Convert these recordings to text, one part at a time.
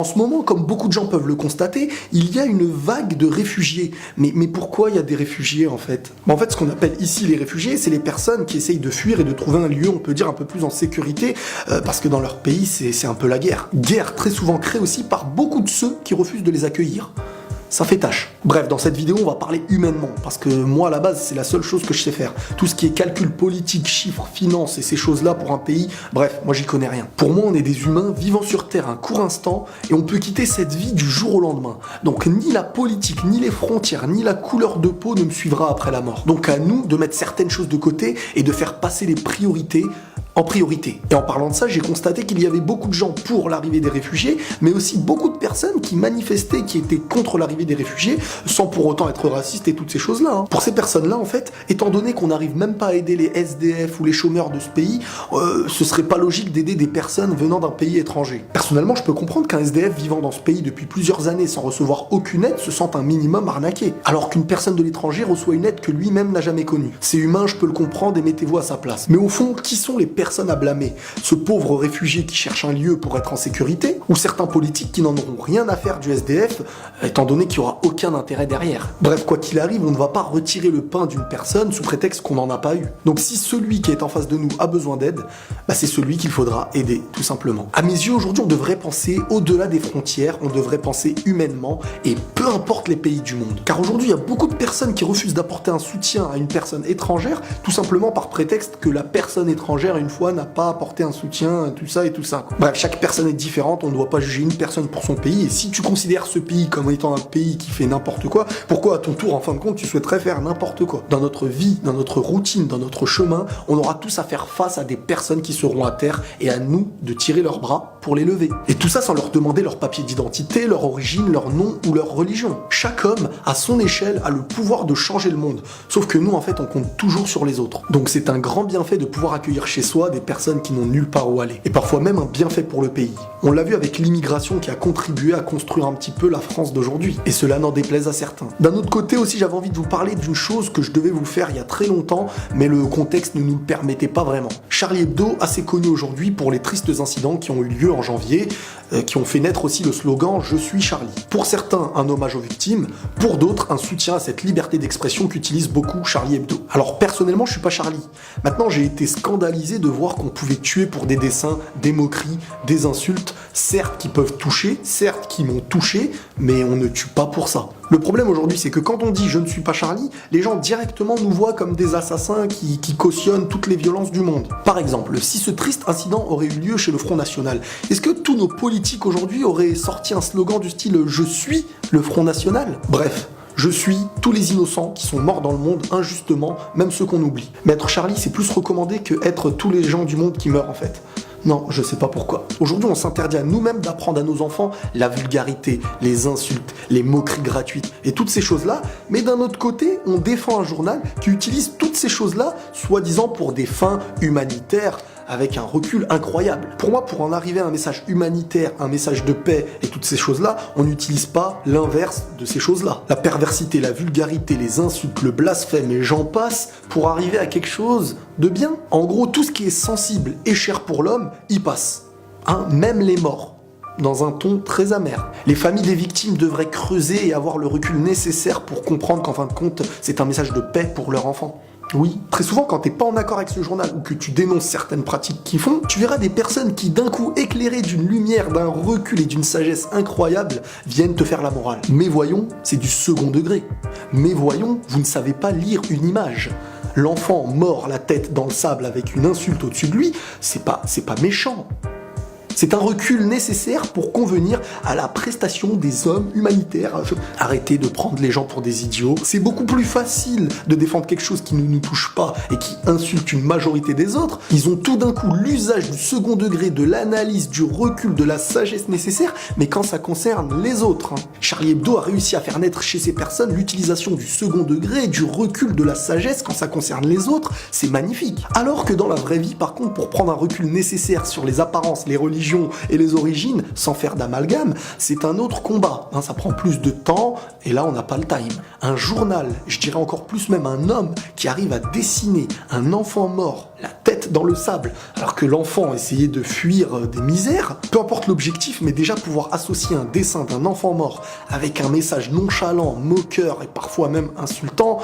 En ce moment, comme beaucoup de gens peuvent le constater, il y a une vague de réfugiés. Mais pourquoi il y a des réfugiés en fait? En fait, ce qu'on appelle ici les réfugiés, c'est les personnes qui essayent de fuir et de trouver un lieu, on peut dire, un peu plus en sécurité, parce que dans leur pays, c'est un peu la guerre. Guerre très souvent créée aussi par beaucoup de ceux qui refusent de les accueillir. Ça fait tâche. Bref, dans cette vidéo, on va parler humainement, parce que moi, à la base, c'est la seule chose que je sais faire. Tout ce qui est calcul politique, chiffres, finances et ces choses-là pour un pays, bref, moi, j'y connais rien. Pour moi, on est des humains vivant sur Terre un court instant, et on peut quitter cette vie du jour au lendemain. Donc, ni la politique, ni les frontières, ni la couleur de peau ne me suivra après la mort. Donc, à nous de mettre certaines choses de côté et de faire passer les priorités en priorité. Et en parlant de ça, j'ai constaté qu'il y avait beaucoup de gens pour l'arrivée des réfugiés, mais aussi beaucoup de personnes qui manifestaient, qui étaient contre l'arrivée des réfugiés, sans pour autant être racistes et toutes ces choses-là. Pour ces personnes-là, en fait, étant donné qu'on n'arrive même pas à aider les SDF ou les chômeurs de ce pays, ce serait pas logique d'aider des personnes venant d'un pays étranger. Personnellement, je peux comprendre qu'un SDF vivant dans ce pays depuis plusieurs années sans recevoir aucune aide se sente un minimum arnaqué, alors qu'une personne de l'étranger reçoit une aide que lui-même n'a jamais connue. C'est humain, je peux le comprendre et mettez-vous à sa place. Mais au fond, qui sont les personnes à blâmer? Ce pauvre réfugié qui cherche un lieu pour être en sécurité, ou certains politiques qui n'en auront rien à faire du SDF, étant donné qu'il n'y aura aucun intérêt derrière. Bref, quoi qu'il arrive, on ne va pas retirer le pain d'une personne sous prétexte qu'on n'en a pas eu. Donc si celui qui est en face de nous a besoin d'aide, c'est celui qu'il faudra aider, tout simplement. À mes yeux, aujourd'hui, on devrait penser au-delà des frontières, on devrait penser humainement, et peu importe les pays du monde. Car aujourd'hui, il y a beaucoup de personnes qui refusent d'apporter un soutien à une personne étrangère, tout simplement par prétexte que la personne étrangère, une fois, n'a pas apporté un soutien, tout ça et tout ça. Bref, chaque personne est différente, on ne doit pas juger une personne pour son pays, et si tu considères ce pays comme étant un pays qui fait n'importe quoi, pourquoi à ton tour, en fin de compte, tu souhaiterais faire n'importe quoi? Dans notre vie, dans notre routine, dans notre chemin, on aura tous à faire face à des personnes qui seront à terre, et à nous de tirer leurs bras pour les lever. Et tout ça sans leur demander leur papier d'identité, leur origine, leur nom ou leur religion. Chaque homme, à son échelle, a le pouvoir de changer le monde. Sauf que nous, en fait, on compte toujours sur les autres. Donc c'est un grand bienfait de pouvoir accueillir chez soi des personnes qui n'ont nulle part où aller. Et parfois même un bienfait pour le pays. On l'a vu avec l'immigration qui a contribué à construire un petit peu la France d'aujourd'hui. Et cela n'en déplaise à certains. D'un autre côté aussi, j'avais envie de vous parler d'une chose que je devais vous faire il y a très longtemps, mais le contexte ne nous le permettait pas vraiment. Charlie Hebdo, assez connu aujourd'hui pour les tristes incidents qui ont eu lieu en janvier, qui ont fait naître aussi le slogan « Je suis Charlie ». Pour certains, un hommage aux victimes, pour d'autres, un soutien à cette liberté d'expression qu'utilise beaucoup Charlie Hebdo. Alors personnellement, je suis pas Charlie. Maintenant, j'ai été scandalisé de voir qu'on pouvait tuer pour des dessins, des moqueries, des insultes, certes qui peuvent toucher, certes qui m'ont touché, mais on ne tue pas pour ça. Le problème aujourd'hui, c'est que quand on dit « je ne suis pas Charlie », les gens directement nous voient comme des assassins qui cautionnent toutes les violences du monde. Par exemple, si ce triste incident aurait eu lieu chez le Front National, est-ce que tous nos politiques aujourd'hui auraient sorti un slogan du style « je suis le Front National » ? Bref. Je suis tous les innocents qui sont morts dans le monde injustement, même ceux qu'on oublie. Mais être Charlie, c'est plus recommandé que être tous les gens du monde qui meurent en fait. Non, je sais pas pourquoi. Aujourd'hui, on s'interdit à nous-mêmes d'apprendre à nos enfants la vulgarité, les insultes, les moqueries gratuites et toutes ces choses-là, mais d'un autre côté, on défend un journal qui utilise toutes ces choses-là, soi-disant pour des fins humanitaires, avec un recul incroyable. Pour moi, pour en arriver à un message humanitaire, un message de paix et toutes ces choses-là, on n'utilise pas l'inverse de ces choses-là. La perversité, la vulgarité, les insultes, le blasphème et j'en passe pour arriver à quelque chose de bien. En gros, tout ce qui est sensible et cher pour l'homme, y passe. Même les morts. Dans un ton très amer. Les familles des victimes devraient creuser et avoir le recul nécessaire pour comprendre qu'en fin de compte, c'est un message de paix pour leur enfant. Oui, très souvent quand t'es pas en accord avec ce journal ou que tu dénonces certaines pratiques qu'ils font, tu verras des personnes qui d'un coup éclairées d'une lumière, d'un recul et d'une sagesse incroyable viennent te faire la morale. Mais voyons, c'est du second degré. Mais voyons, vous ne savez pas lire une image. L'enfant mord la tête dans le sable avec une insulte au-dessus de lui, c'est pas méchant. C'est un recul nécessaire pour convenir à la prestation des hommes humanitaires. Arrêtez de prendre les gens pour des idiots. C'est beaucoup plus facile de défendre quelque chose qui ne nous touche pas et qui insulte une majorité des autres. Ils ont tout d'un coup l'usage du second degré, de l'analyse, du recul, de la sagesse nécessaire, mais quand ça concerne les autres. Charlie Hebdo a réussi à faire naître chez ces personnes l'utilisation du second degré, du recul, de la sagesse quand ça concerne les autres. C'est magnifique. Alors que dans la vraie vie, par contre, pour prendre un recul nécessaire sur les apparences, les religions, et les origines, sans faire d'amalgame, c'est un autre combat. Ça prend plus de temps, et là on n'a pas le time. Un journal, je dirais encore plus même un homme qui arrive à dessiner un enfant mort, la tête tête dans le sable. Alors que l'enfant essayait de fuir des misères, peu importe l'objectif, mais déjà pouvoir associer un dessin d'un enfant mort avec un message nonchalant, moqueur et parfois même insultant,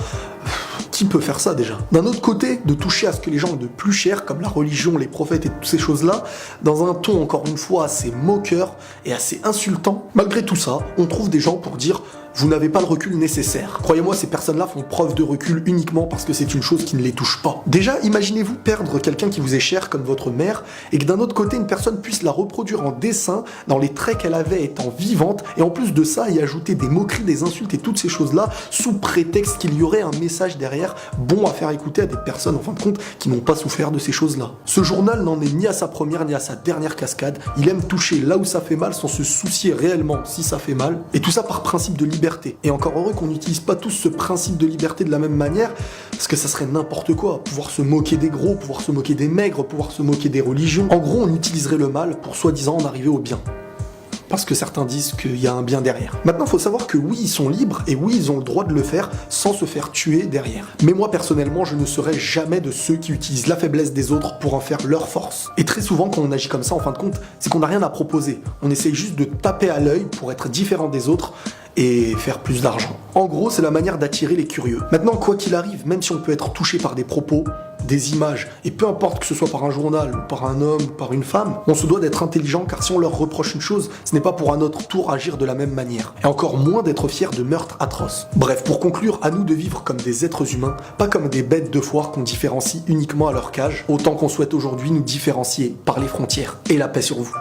qui peut faire ça déjà? D'un autre côté, de toucher à ce que les gens ont de plus cher, comme la religion, les prophètes et toutes ces choses-là, dans un ton encore une fois assez moqueur et assez insultant, malgré tout ça, on trouve des gens pour dire vous n'avez pas le recul nécessaire. Croyez-moi, ces personnes-là font preuve de recul uniquement parce que c'est une chose qui ne les touche pas. Déjà, imaginez-vous perdre quelqu'un qui vous est cher comme votre mère et que d'un autre côté, une personne puisse la reproduire en dessin dans les traits qu'elle avait étant vivante et en plus de ça, y ajouter des moqueries, des insultes et toutes ces choses-là sous prétexte qu'il y aurait un message derrière bon à faire écouter à des personnes en fin de compte qui n'ont pas souffert de ces choses-là. Ce journal n'en est ni à sa première ni à sa dernière cascade. Il aime toucher là où ça fait mal sans se soucier réellement si ça fait mal et tout ça par principe de liberté. Et encore heureux qu'on n'utilise pas tous ce principe de liberté de la même manière, parce que ça serait n'importe quoi. Pouvoir se moquer des gros, pouvoir se moquer des maigres, pouvoir se moquer des religions. En gros, on utiliserait le mal pour soi-disant en arriver au bien. Parce que certains disent qu'il y a un bien derrière. Maintenant, il faut savoir que oui, ils sont libres et oui, ils ont le droit de le faire sans se faire tuer derrière. Mais moi, personnellement, je ne serai jamais de ceux qui utilisent la faiblesse des autres pour en faire leur force. Et très souvent, quand on agit comme ça, en fin de compte, c'est qu'on n'a rien à proposer. On essaye juste de taper à l'œil pour être différent des autres et faire plus d'argent. En gros, c'est la manière d'attirer les curieux. Maintenant, quoi qu'il arrive, même si on peut être touché par des propos, des images, et peu importe que ce soit par un journal, ou par un homme, ou par une femme, on se doit d'être intelligent car si on leur reproche une chose, ce n'est pas pour à notre tour agir de la même manière. Et encore moins d'être fier de meurtres atroces. Bref, pour conclure, à nous de vivre comme des êtres humains, pas comme des bêtes de foire qu'on différencie uniquement à leur cage, autant qu'on souhaite aujourd'hui nous différencier par les frontières. Et la paix sur vous.